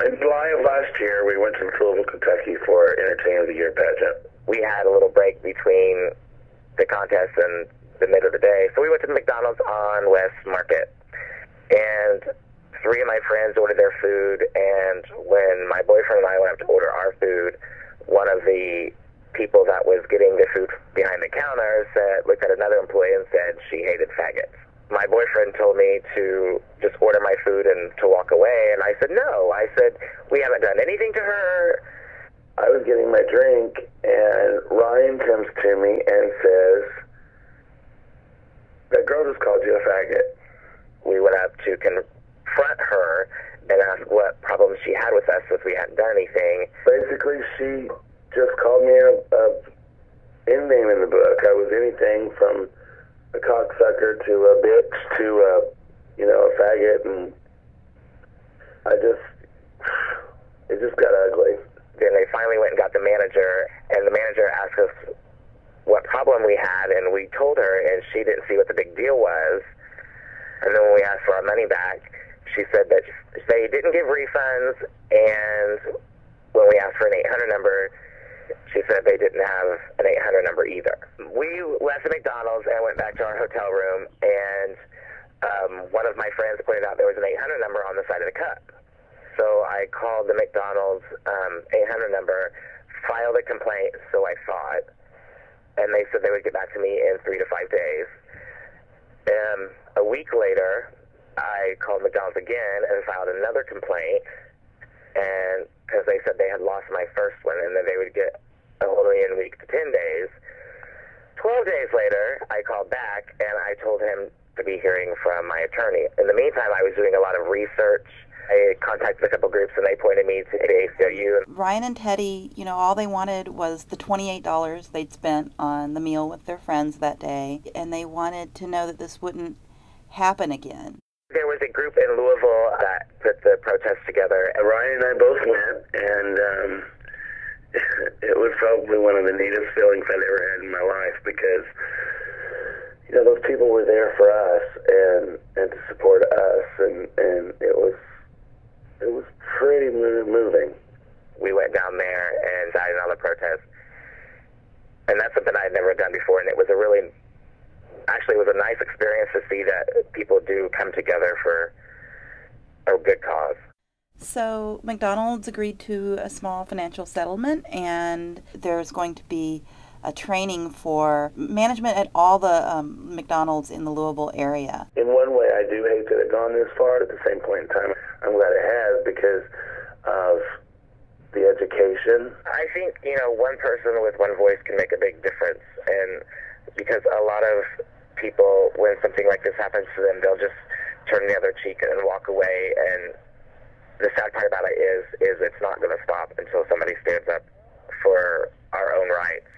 In July of last year, we went to Louisville, Kentucky for Entertainer of the Year pageant. We had a little break between the contest and the mid of the day, so we went to the McDonald's on West Market. And 3 of my friends ordered their food, and when my boyfriend and I went up to order our food, one of the people that was getting the food behind the counter looked at another employee and said she hated faggots. My boyfriend told me to just order my food and to walk away, and I said no. I said, we haven't done anything to her. I was getting my drink, and Ryan comes to me and says, that girl just called you a faggot. We went up to confront her and ask what problems she had with us since we hadn't done anything. Basically, she just called me any name in the book. I was anything from a cocksucker to a bitch to a faggot, and it just got ugly. Then they finally went and got the manager, and the manager asked us what problem we had, and we told her, and she didn't see what the big deal was. And then when we asked for our money back, she said that they didn't give refunds, and when we asked for an 800 number, she said they didn't have an 800 number either. We left the McDonald's and went back to our hotel room, and one of my friends pointed out there was an 800 number on the side of the cup. So I called the McDonald's 800 number, filed a complaint, so I saw it, and they said they would get back to me in 3 to 5 days. A week later, I called McDonald's again and filed another complaint, and because they said they had lost my first one and that they would get a hold of me in a week to 10 days. 12 days later, I called back and I told him to be hearing from my attorney. In the meantime, I was doing a lot of research. I contacted a couple groups and they pointed me to the ACLU. Ryan and Teddy, all they wanted was the $28 they'd spent on the meal with their friends that day, and they wanted to know that this wouldn't happen again. There was a group in Louisville that put the protest together. Ryan and I both went, and it was probably one of the neatest feelings I'd ever had in my life, because those people were there for us and to support us, and it was pretty moving. We went down there and died in all the protests, and that's something I had never done before, and it was it was a nice experience to see that people do come together for a good cause. So McDonald's agreed to a small financial settlement, and there's going to be a training for management at all the McDonald's in the Louisville area. In one way, I do hate that it's gone this far. At the same point in time, I'm glad it has because of the education. I think, one person with one voice can make a big difference, and because a lot of people, when something like this happens to them, they'll just turn the other cheek and walk away, and the sad part about it is it's not going to stop until somebody stands up for our own rights.